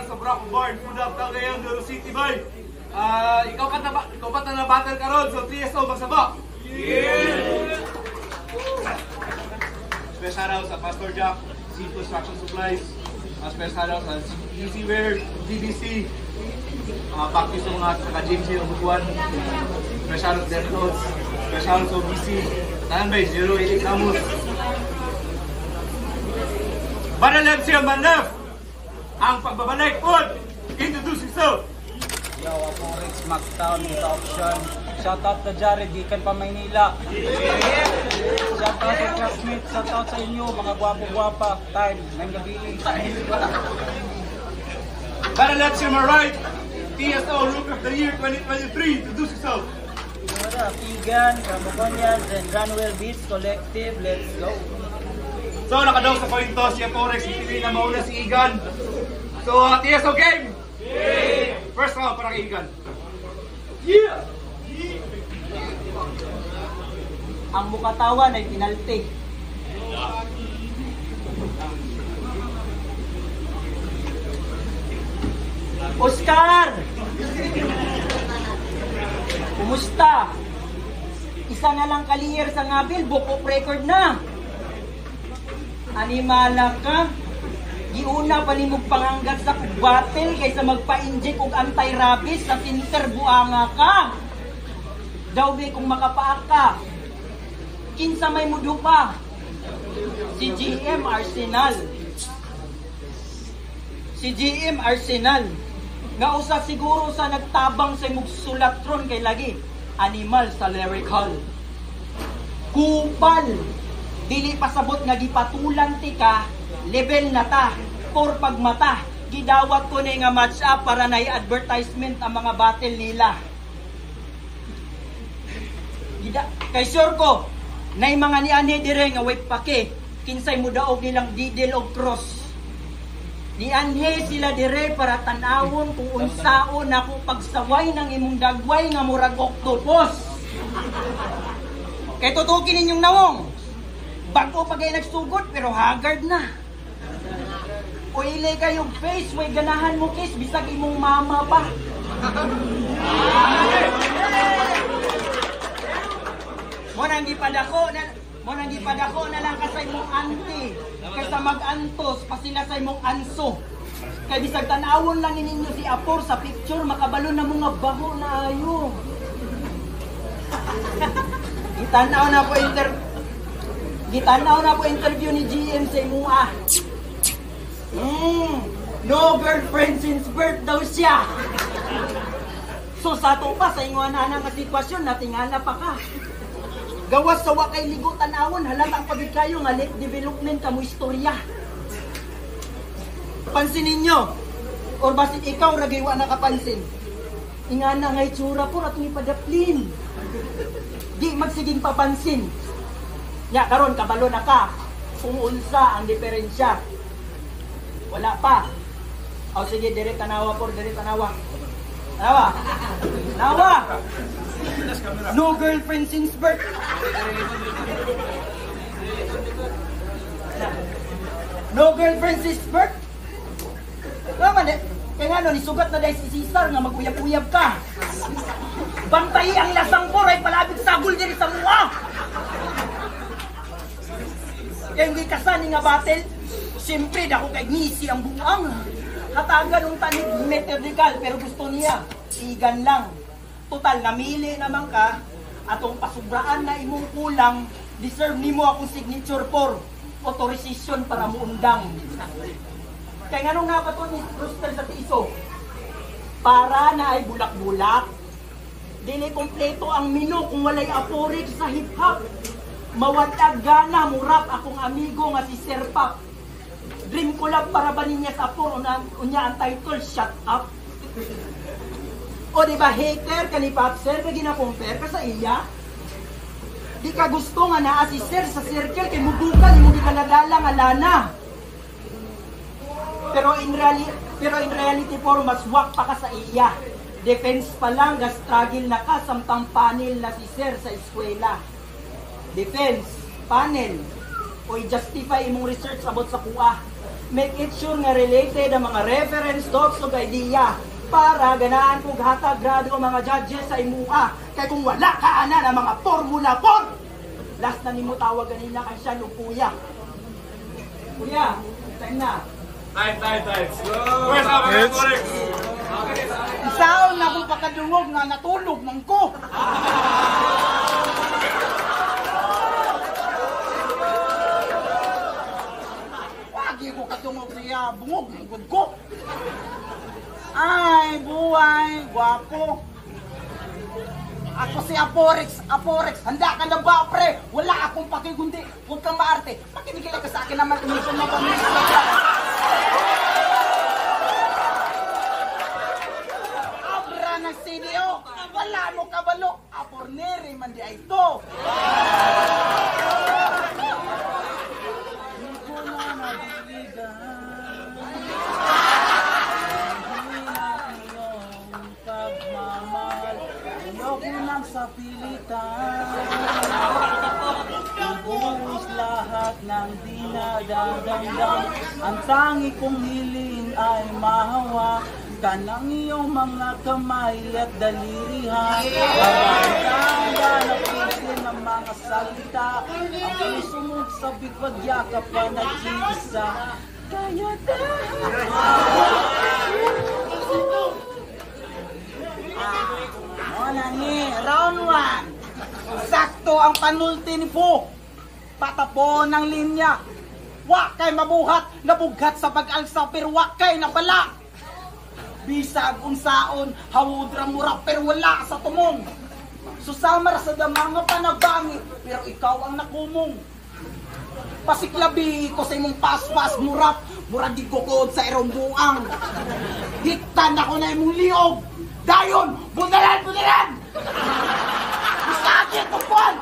para sa Braco Barn, Pudap, Cagayan, Dolo City, Bay. Ikaw pa na battle ka ron, so 3SO magsaba. Yeah! Special out sa Pastor Jack, C Construction Supplies. Special out sa EasyWare, DDC. Practice ng mga taga-James yung bukuan. Special out Death Notes. Special out sa OBC. Tanan ba, 088 Namus. Banalab siya manlab. Ang pagbabalik po, introduce yourself. Yo, ako Rex Mactown, Mita Option. Shoutout na Jared, gikan pa Maynila. Shoutout sa classmates, shoutout sa inyo, mga gwapo-gwapa. Time, ng gabi. Banalab siya right. TSO Look of the Year 2023, introduce yourself. What up, Egan, Camoconians, and Runwell Beats Collective, let's go. So, nakadaw sa coin toss, siya Forex, hindi na mauna si Igan. So, TSO game! Yeah! First round para kay Igan. Yeah! Ang mukatawan ay pinalti. Oscar! Kumusta? Isa na lang clear sa ngabil, book of record na. Animala ka? Giuna pa ni mong panganggat sa battle kaysa magpa-inject og anti-rabies sa tinter buanga ka. Dawbe kung makapaak ka. Kinsa may mudo pa. Si GM Arsenal. Si GM Arsenal. Nga usa siguro sa nagtabang sa imong sulatron kay lagi. Animal sa lyrical. Kupal. Dili pasabot nga gipatulan ti ka, level na ta, for pagmata. Gidawat ko na nga match up para na i-advertisement ang mga battle nila. Kay sure ko, na mga ni ane dire nga wait pake, kinsay mo daog nilang didil og cross. Ni anhe sila dire para tanawon kung unsaon ako pagsaway ng imong dagway nga murag octopus. Kay tutukin ninyong nawong. Bago pa kayo nagsugod, pero haggard na. O ilay kayong face, way ganahan mo kiss, bisag imong mama pa. Mo nang gipadako na lang kasay mong auntie, kaysa mag-antos, pasila sa imong anso. Kay bisag tanawon lang ninyo si Apor sa picture, makabalo na mga baho na ayo. Gitanaw na po interview ni GM sa imuha. No girlfriend since birth daw siya. So sa ato pa, sa inguan na nga sitwasyon, natingala pa ka. Gawas sa wakay ligo tanawon, halatang pagod kayo nga late development kamo istorya. Pansinin nyo, or basit ikaw ragaywa nakapansin. Ingana nga itsura po atong ipadaplin. Di magsiging papansin. Ya, karon kabalo na ka. Kung unsa ang diferensya. Wala pa. O sige, dire tanawa po, dire tanawa. Tanawa. Tanawa. No girlfriend since birth. No girlfriend since birth. Naman eh. Kaya nga no, nisugat na dahil si Cesar nga mag-uyab-uyab ka. Bantay ang lasang por ay palabig sagol diri sa mukha. Kaya hindi kasani nga battle, siyempre dako kay ngisi ang buang. Hatagan ng tanig metrical pero gusto niya, igan lang. Total, namili naman ka, atong pasubraan na imong kulang, deserve nimo akong signature for authorization para muundang. Kaya nga nung nga pa ito ni Rooster sa tiso, para na ay bulak-bulak, dili kompleto ang menu kung walay aporik sa hip-hop. Mawatag gana murap akong amigo nga si Sir Pop. Dream collab para ba niya sa Apor unya ang title Shut Up. O diba hater ka ni Pop Sir kaya gina-compare ka sa iya? Di ka gusto nga naa si Sir sa circle kay mudukan mo di ka nadala nga lana. Pero in reality for mas wak pa ka sa iya. Defense pa lang ga-struggle na ka samtang panel na si Sir sa eskwela. Defense, panel, o i-justify imong research about sa kuha. make it sure nga related ang mga reference docs ug idea para ganaan kog hatag grado ang mga judges sa imuha. Kay kung wala ka ana ng mga Formula 4, last na nimo tawag ganina kay siya lukuya. Kuya, time na. Time. Where's our correct? Isaon na kung pakadungog nga natulog man ko. Wagi ko kadungog niya, bungog ng good ko. Ay, buhay, gwapo. Ako si Aporex, handa ka na ba, pre? Wala akong pakigundi, huwag kang maarte. Makinig ka sa akin naman, inisyon na pamisyon na ka. Abra ng CDO, wala mo kabalo, Aporneri man di ay ito. Hindi ko na madiligan. Ayoko sa pilitan, ibuhos lahat ng dinadadamdam. Ang tangi kong hiling ay mahawa ka ng iyong mga kamay at dalirihan. Pagkakanda na pisil ng mga salita, ang puso mong sabik pagyakap pa nag-iisa. Kaya round 1. Sakto ang panulti ni Po. Patapon ng linya. Wakay mabuhat, nabughat sa pag-alsa, pero wakay nabala. Bisag unsaon, hawudra mura, pero wala sa tumong. Susamar sa damang panagbangi, pero ikaw ang nakumong. Pasiklabi ko sa imong paspas murap, murag di kukod sa irong buang. Hitan ako na imong liog. Dayon, budalan! Sakit ang buwan!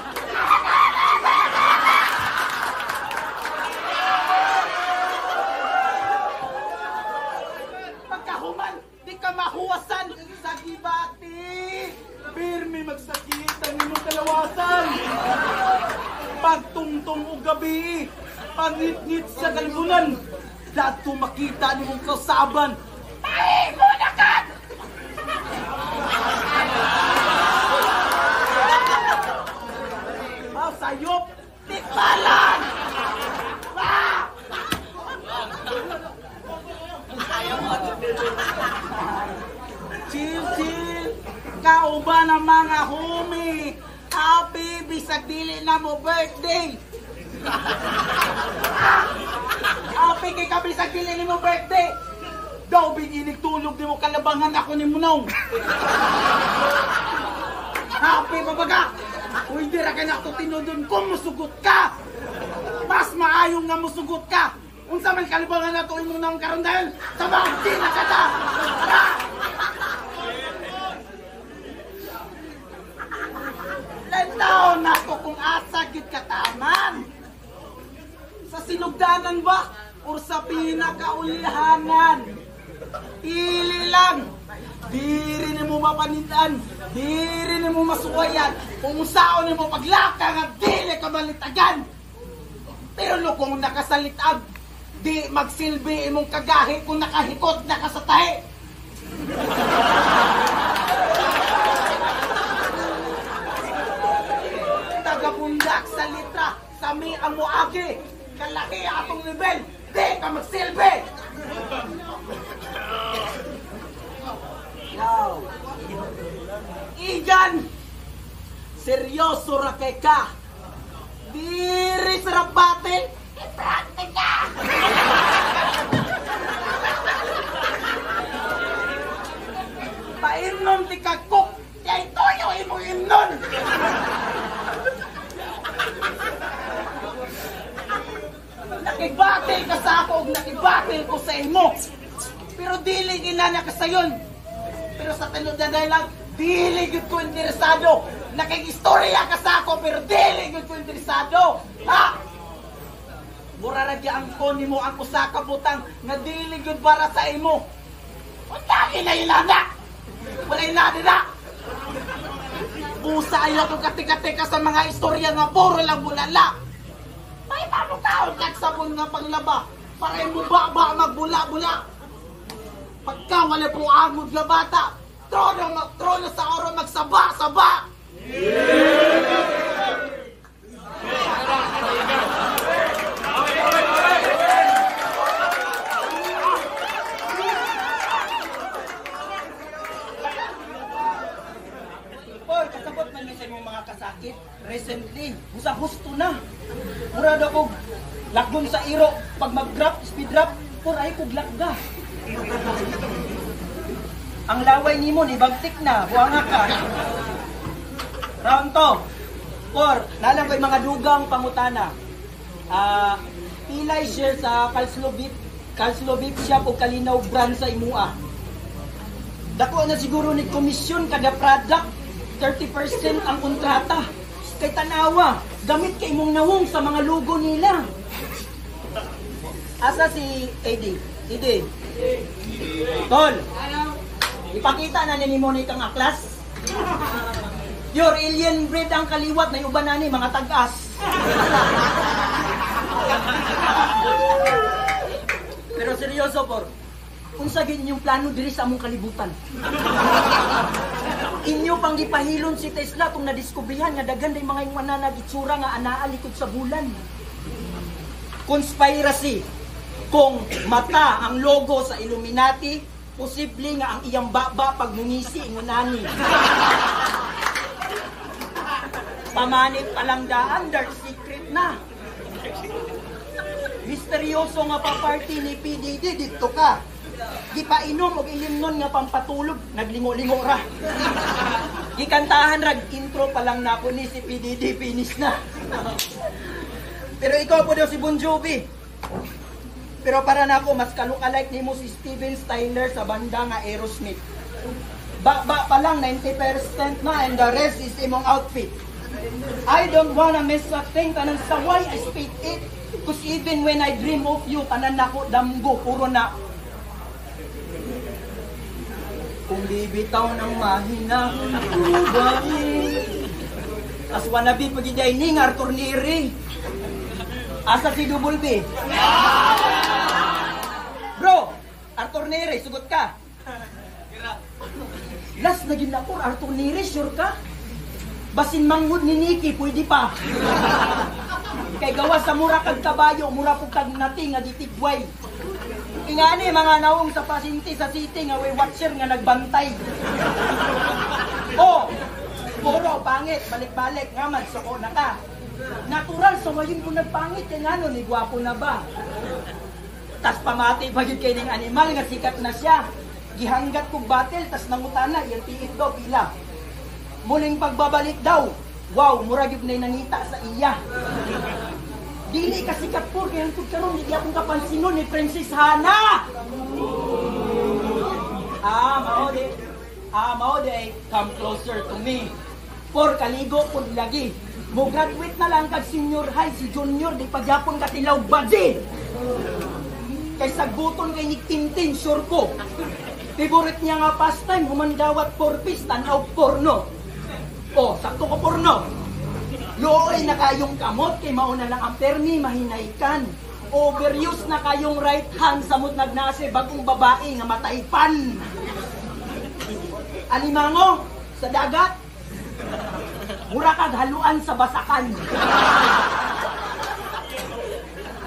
Pagkahuman, di ka mahuwasan sa gibati. Birmi magsakit ang inyong kalawasan. Pagtungtong o gabi, pangit-ngit sa kalbunan. Dato makita ni mong kausaban. Ay, muna ka! Sayop, tikbalan! Chill, kauban ang mga homie. Happy, bisag dili na mo birthday. Happy kay ka bisag dili ni mo birthday. Daw biginig tulog di mo kalabangan ako ni Munong. Happy babaga. Uy, di ra ka na ito tinudon kung musugot ka! Mas maayong nga musugot ka! Unsa man kalibangan na ito imong nang karon dahil sa mga sinakata! Tara! Lantaw na ito kung asagit kataman! Sa sinugdanan ba? O sa pinakaulihanan? Pili lang! Diri ni mo mapanindan, diri ni mo masuwayan, kung saon ni mo paglaka nga dili ka malitagan. Pero no kung nakasalitag, di magsilbi imong kagahi kung nakahikot na ka sa tahi. Tagapundak sa litra, sami ang muagi, kalaki atong level, di ka magsilbi. Now, Igan, seryoso ra kay ka. Diri sa rabatel, ipraktika. Paimnon ti kagkok, kay toyo imo imnon. Nakibatil ka sa ako, nakibatil ko sa imo. Pero dili ginana ka sayon. Pero sa tanod na dialogue, dili gud ko interesado. Nakikistorya ka sa ako, pero dili gud ko interesado. Ha? Mura ra ang kon nimo ang usa ka butang nga dili gud para sa imo. Unta na ilana. Wala ilana na. Busa ayaw ko kati-kati ka sa mga istorya nga puro lang bulala. May mamukaon kag sabon nga panglaba. Para mo ba magbula-bula. Pagka wala po angod na bata, trono sa oro magsaba-saba. Oy, kasabot man sa imong mga kasakit. Recently, busa gusto na. Murado ko lakbong sa iro. Pag mag-drop, speed drop, ay kog lakga. Ang laway nimo ni bagtik na, buanga ka. Round 2. Nalang ko yung mga dugang pangutana. Pilay share sa Kalslobip siya o Kalinaw brand sa imua. Dako na siguro ni komisyon kada product, 30% ang kontrata. Kay tanawa, gamit kay mong nawong sa mga logo nila. Asa si AD? Tol, ipakita na ni mo ni kang aklas. Your alien breed ang kaliwat na uban na ni mga tagas. Pero seryoso por, unsa gid yung plano diri sa among kalibutan? Inyo pang gipahilon si Tesla kung nadiskubrihan nga daghan day mga mananag itsura nga anaa likod sa bulan. Conspiracy. Kung mata ang logo sa Illuminati, posible nga ang iyang baba pag mungisi ingunani. Pamanit palang daan, dark secret na. Misteryoso nga pa party ni PDD, dito ka. Gipainom o ilimnon nga pampatulog, naglingo-lingo ra. Gikantahan rag intro pa lang na ako ni si PDD, finish na. Pero ikaw po daw si Bon Jovi. Pero para na ako, mas kalukalike ni mo si Steven Tyler sa banda nga Aerosmith. Ba pa lang, 90% na and the rest is imong outfit. I don't wanna miss a thing, tanan sa why I speak it. Cause even when I dream of you, tanan ako damgo, puro na. Kung bibitaw ng mahina, ubahin. As wannabe pagiday ni Arthur Neri. Asa si Double B? Bro, Arthur Neri, sugot ka. Last na gina ko, Arthur Neri, sure ka? Basin manghud ni Nikki, pwede pa. Kay gawa sa mura kag kabayo, mura po kag nati nga gitigway. Ingani mga naong sa pasinti sa city nga way watcher nga nagbantay. Oh, puro pangit, balik-balik nga magsoko na ka. Natural sa wayin ko nagpangit, kaya nga nun, gwapo na ba? Tas pamati pagid kay ning animal nga sikat na siya. Gihanggat kog batel, tas nangutana, yung tiit daw pila. Muling pagbabalik daw, wow, murag yun na nangita sa iya. Dili ka sikat po, kaya kung karoon, hindi akong kapansinon ni Princess Hana. Maode, come closer to me. Por kaligo po lagi. Mo graduate na lang kag senior high, si junior, di pagyapon ka tilaw badzi. Kay sagbuton kay Nick Tintin, sure ko. Favorite niya nga pastime, humandawat porpis, tanaw porno. O, sakto ko porno. Looy na kayong kamot, kay mauna lang ang permi, mahinaykan. Overuse na kayong right hand, samot nagnase, bagong babae nga mataypan. Alimango, sa dagat, mura kag haluan sa basakan.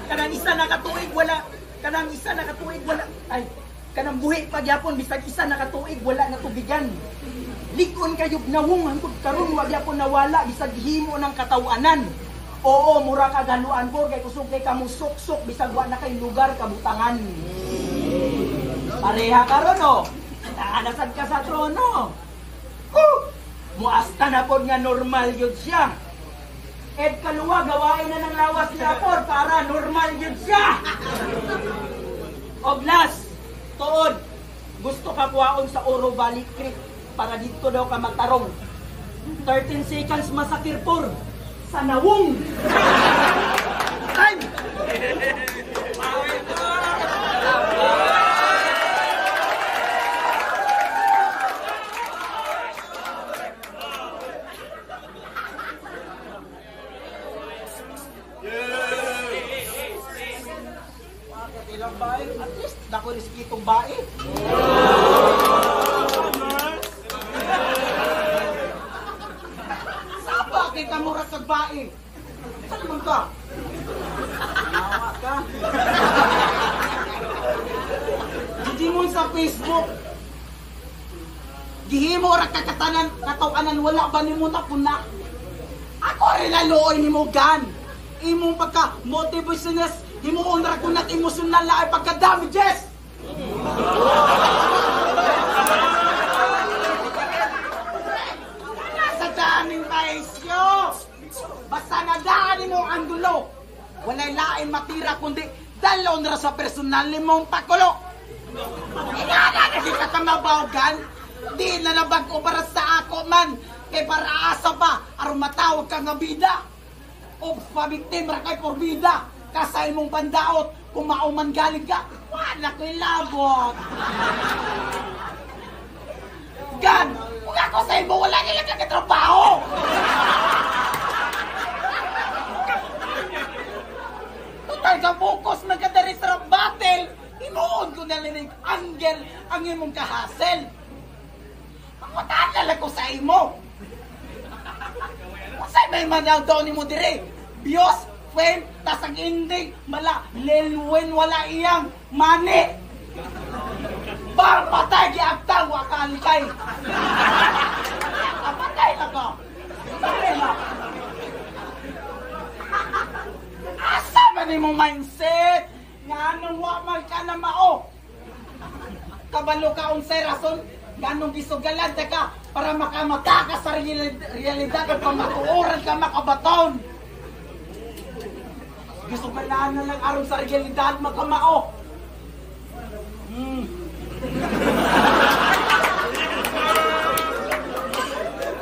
Kanang isa nakatuig wala. Ay, kanang buhi pagyapon bisag isa nakatuig wala na tubigan. Likon kayo nawong hangtod karon wa gyapon nawala bisag himo ng katawanan. Oo, mura kag haluan po kay kusog kay kamusok-sok bisag wa na kay lugar kabutangan. Pareha karon no. Naanasad ka sa trono. Muasta na po nga normal yun siya. Ed kaluwa, gawain na ng lawas niya po para normal yun siya. Og last, tuod, gusto ka kuwaon sa Oro Valley Creek para dito daw ka matarong. 13 seconds masakir por sa nawong. Time! bae. At least, dako riskitong bae. Sapa kita mura sa bae. Saan naman ka? Nawa ka. Hindi mo sa Facebook. Gihimo ra kakatanan, katawanan, wala ba ni mo na puna? Ako rin naluoy ni mo gan. Imong pagka motivationist, himuon ra kunat emosyonal na ay pagka-damages. Nasa daning maisyo. Basta nadaan mo ang dulo. Walay lain matira kundi dalon ra sa personal mong pakulo. Ingana na di ka kamabawagan. Di na nabag-o para sa ako man. Kay para asa pa, aron matawag ka nga bida. O pabiktim ra kay por bida. Kasay mong pandaot, kung mauman galing ka, wala ko'y labot. Gan, kung ako sa imo, wala nilang nagkatrabaho. Total ka focus, magkadari sa battle. Inuon ko na linig, Angel, ang imong kahasel. Pagmatagal ako sa imo. Masay may manaw daw ni mo dire. Bios, fame, tas ang ending, mala, lelwen, wala iyang mani. Bang patay, giagtang, wakalikay. Patay na ka. Patay na. Asa ba ni mong mindset? Nga anong wamal ka na mao? Kabalo ka unsay rason? Ganong gisugalan ka para makamata ka sa realidad at pamatuoran ka makabaton. Gisugalan na lang aron sa realidad makamao.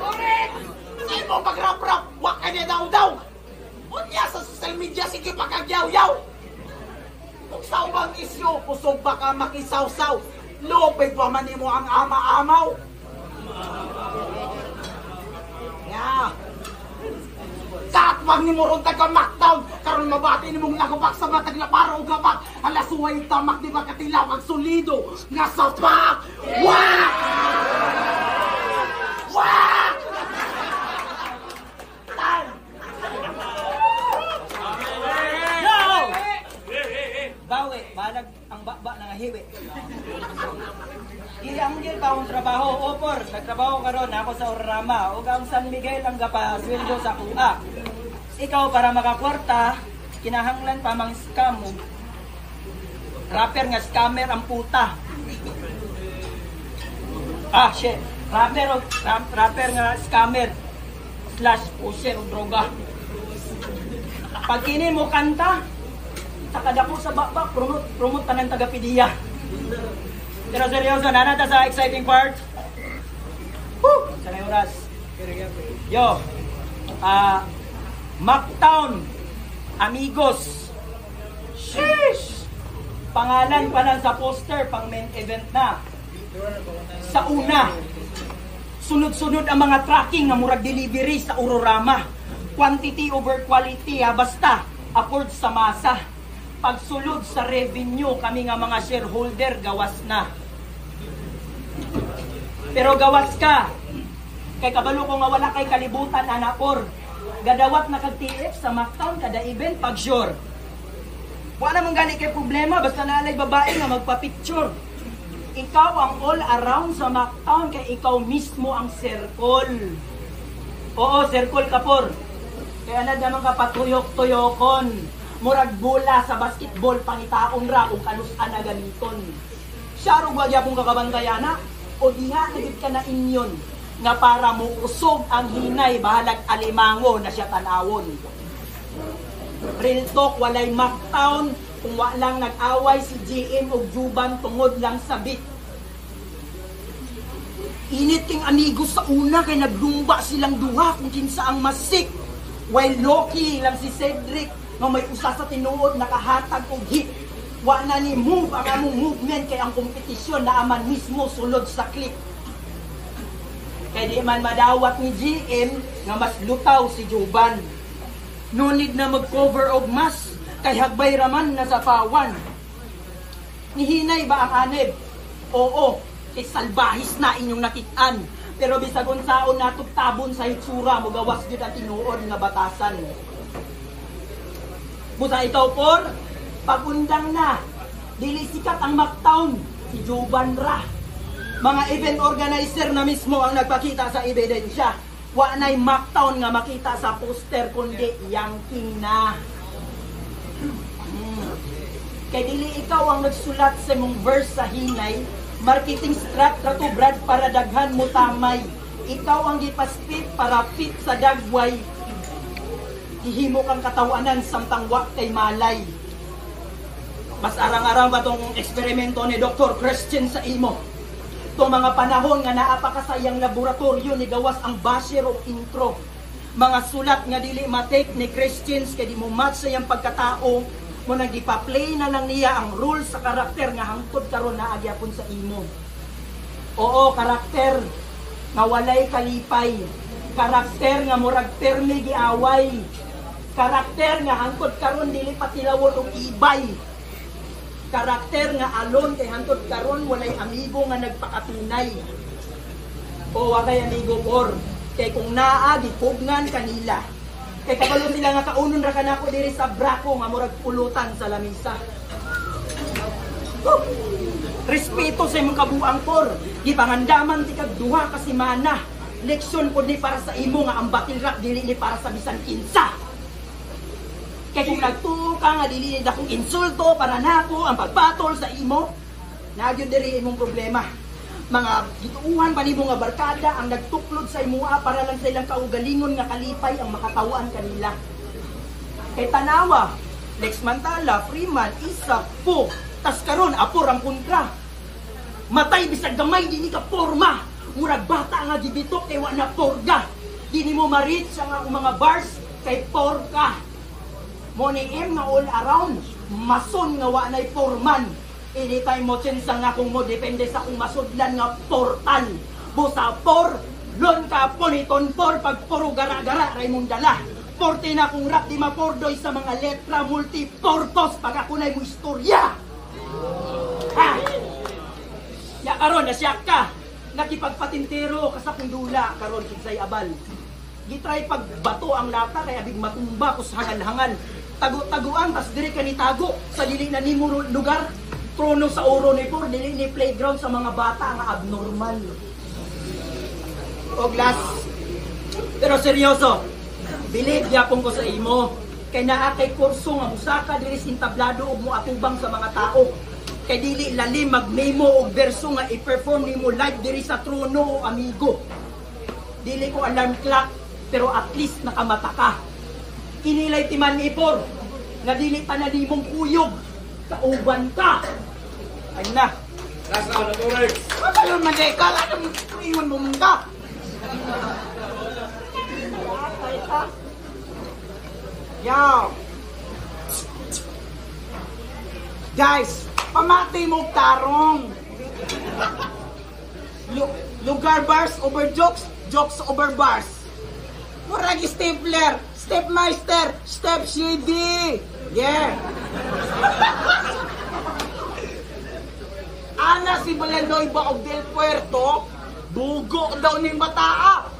Correct! Hindi mo magrap-rap, wak ka niya daw-daw. Unya sa social media, sige pagkagyaw-yaw. Kung sa ubang isyo, kusog ba ka makisaw-saw. Lupig pa man mo ang ama-amaw. Yeah. Katwag ni mo ron taga-maktaw. Karon mabati ni mong nagubak sa matag na para o gapak. Alasuway tamak di ba katilaw ang solido. Nga sapak! Wak! Wak! Tal! No! Bawi, balag ang bakba ng ahiwi. Iyanggil pa akong trabaho, opor. Nagtrabaho karon ako sa Urama. O ang San Miguel ang gapasweldo sa kuha. Ikaw para makakwarta, kinahanglan pa mang scam mo. Rapper nga scammer ang puta. Shit. Rapper nga scammer / pusher o droga. Pag kini mo kanta, takadako sa bakbak, promote tanang taga-pidiya. Pero seryoso, nanata sa exciting part. Woo! Sanay oras. Yo, Mactown, amigos. Sheesh! Pangalan pa lang sa poster, pang main event na. Sa una, sunod-sunod ang mga tracking na murag delivery sa Urorama. Quantity over quality, basta afford sa masa. Pagsulod sa revenue, kami nga mga shareholder, gawas na. Pero gawas ka. Kay kabalo ko nga wala kay kalibutan, anapor. Gadawat na kag-TF sa Mactown, kada event, pag sure. Wala namang gali kay problema, basta nalay babae nga magpa-picture. Ikaw ang all around sa Mactown, kay ikaw mismo ang circle. Oo, circle ka por. Kaya na naman ka patuyok-tuyokon. Murag bola sa basketball, pangitaong ra kung kanusan na gamiton. Siya ro wag akong kakabantayana, o diha nagit ka na inyon, nga para mo usog ang hinay, bahalag alimango na siya tanawon. Real talk, walay Mactown, kung walang nag-away si GM o Juban tungod lang sa beat. Init king amigos sa una, kay naglumba silang duha kung kinsa ang masik. While Loki lang si Cedric, nga may usa sa tinuod nakahatag og hit. Wa na ni move ang among movement kay ang kompetisyon na aman mismo sulod sa clip. Kay di man madawat ni GM nga mas lutaw si Juban. No need na mag-cover og mas kay hagbay raman na sa pawan. Nihinay ba ang anib? Oo, kay salbahis na inyong nakitaan. Pero bisag unsaon natog tabon sa hitsura mo gawas gyud ang tinuod nga batasan. Busa ikaw por, pagundang na, dili sikat ang Mactown, si Juban Ra. Mga event organizer na mismo ang nagpakita sa ebidensya. Wa na'y Mactown nga makita sa poster kundi Yangking na. Kay dili ikaw ang nagsulat sa mong verse sa hinay, marketing strat rato Brad para daghan mo tamay. Ikaw ang gipaspit para fit sa dagway. Gihimo kang katawanan samtang wa kay malay. Mas arang-arang ba tong eksperimento ni Dr. Christian sa imo? Itong mga panahon nga naapakasayang laboratorio ni gawas ang basher o intro. Mga sulat nga dili matake ni Christians kay di mo match sa iyang pagkatao mo nang ipa-play na lang niya ang rule sa karakter nga hangtod karon na agyapon sa imo. Oo, karakter nga walay kalipay. Karakter nga murag termi giaway. Karakter nga hangtod karon dili patilawon og ibay. Karakter nga alon kay hangtod karon walay amigo nga nagpakatunay. O wa kay amigo por kay kung naa gipugnan kanila. Kay kabalo sila nga kaunon ra kanako diri sa brako nga murag pulutan sa lamisa. Respeto sa imong kabuang por. Gipangandaman ti kag duha ka semana. Leksyon pud ni para sa imo nga ang battle rap dili ni para sa bisan kinsa. Kaya kung nagtuo ka nga dili akong insulto para nako ang pagbatol sa imo, nagyon diri imong problema. Mga gituuhan pa nimo nga barkada ang nagtuklod sa imoa para lang sa ilang kaugalingon nga kalipay ang makatawaan kanila. Kay tanawa, Lex Mantala, Freeman, Isa, Po, tas karon apor ang kontra. Matay bisag gamay dini ka porma. Murag bata nga gibitok kay wa na porga. Dini mo ma-reach ang mga bars kay porka. Moniim nga all around, mason nga wa na'y porman. Anytime mo tsensa nga kung mo depende sa kung masudlan nga portal. Busa por, lon ka poniton por pag puro gara-gara ray mong dala. Porte na kung rap di mapordoy sa mga letra multi-purpose pag ako na'y mo istorya. Ha? Ya karon nasyak ka. Nakipagpatintero ka sa kundula karon kinsay abal. Gitry pag bato ang lata kay abig matumba kus hangal-hangal. Tago-taguan tas diri ka ni tago sa dili na nimo lugar. Trono sa oro ni por dili ni playground sa mga bata nga abnormal. O glass. Pero seryoso. Believe gyapon ko sa imo kay naa kay kurso nga musaka diri sintablado og moatubang sa mga tao. Kay dili lalim mag-memo og verso nga i-perform nimo live diri sa trono o amigo. Dili ko alarm clock pero at least nakamata ka. Kinilay timan ipor nga dili pa na nimong kuyog. Kauban ka. Ay na. Last round, Alex. Kayo man eh, kala nang iwan mo muna. Yo. Guys, pamati mo tarong. Lugar bars over jokes, jokes over bars. Murag stapler, stepmeister, step shady. Yeah. Ana si Balandoy ba og Del Puerto, dugo daw ning bataa.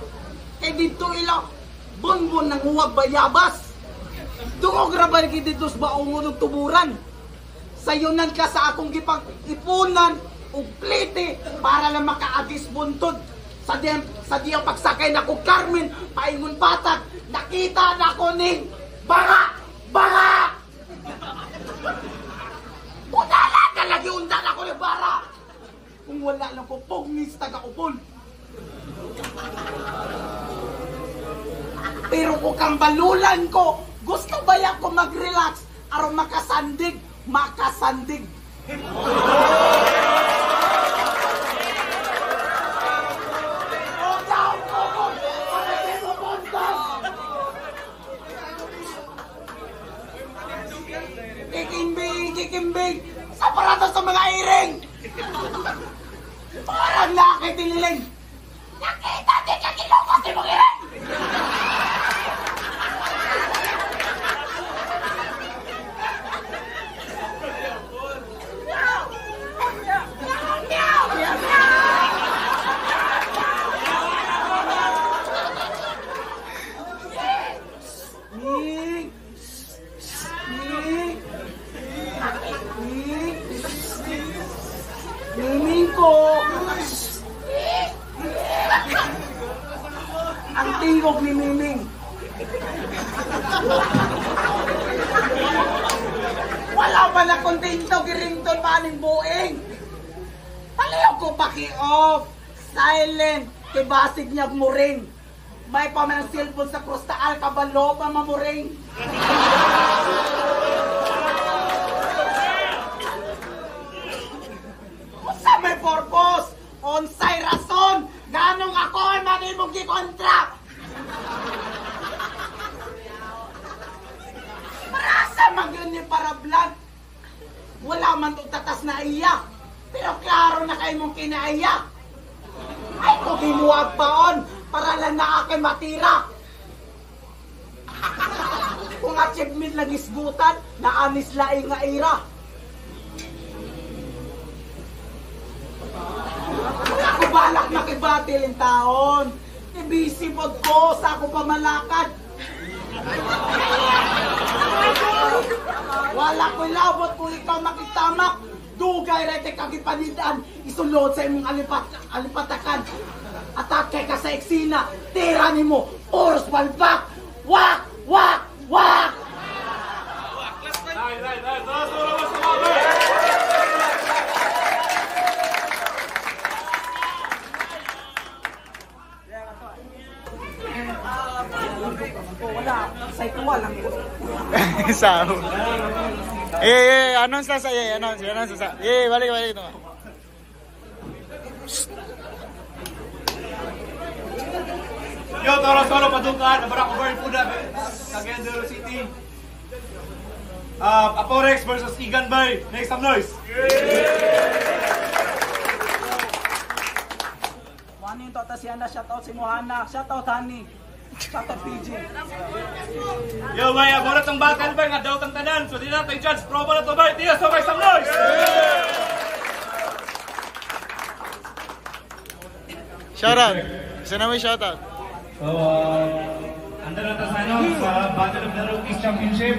Kay dito ila bonbon nang huwag bayabas. Dungog ra ba dito sa baong tuburan. Sayunan ka sa akong gipag-ipunan og plete para lang makaagis buntod. Sa diyang pagsakay na ko Carmen paingon patag, nakita na ko ning banga! Banga! Unala ka lagi undan ako ni bara! Kung wala lang ko pugnis taga-upon. Pero kung kambalulan ko, gusto ba yan ko mag-relax aron makasandig? Makasandig! Kikimbing sa parato sa mga iring. Parang nakitililing. Nakita din ka kiloko si mga iring. tingog ni Miming. Wala pa na kontento, girington pa ning buing. Palayaw ko paki-off. Silent, kibasig niya mo ring. May pa man ang cellphone sa krustal, kabalo pa mamuring. Sa may purpose, onsay rason, ganong ako ay manimong gikontra. Marasa man yun ni para vlog. Wala man itong tatas na iya, pero klaro na kayo mong kinaiya. Ay ko ginuwag paon, para lang na akin matira. Kung achievement lang isgutan, naanis laing nga ira. Wala ko balak makibatil yung taon. Ibisi pod ko sa ako pamalakad. Wala ko labot kung ikaw makitamak. Dugay rete kagipanidaan. Isulod sa imong alipatakan. Atake ka sa eksina. Tira ni mo. Oros palpak. Wak! Wak! Wak! Wala. Sa ituwa lang ko. Sao? Announce na sa announce sa. Balik ito. Yo, toro padukan, nabara ko burn food Cagayan de Oro City. Aporex versus Igan Bay. Make some noise. Wani yung tota siya na, shoutout si Mohana, shoutout Hani, shoutout PG. Yo, may aborat ang battle bay, nga daw tang tanan. So, di natin judge, promo na to bay. Tiyo, so make some noise. Shoutout. Isa naman shoutout. So, anda na tayo sa Battle of the Rookies Championship.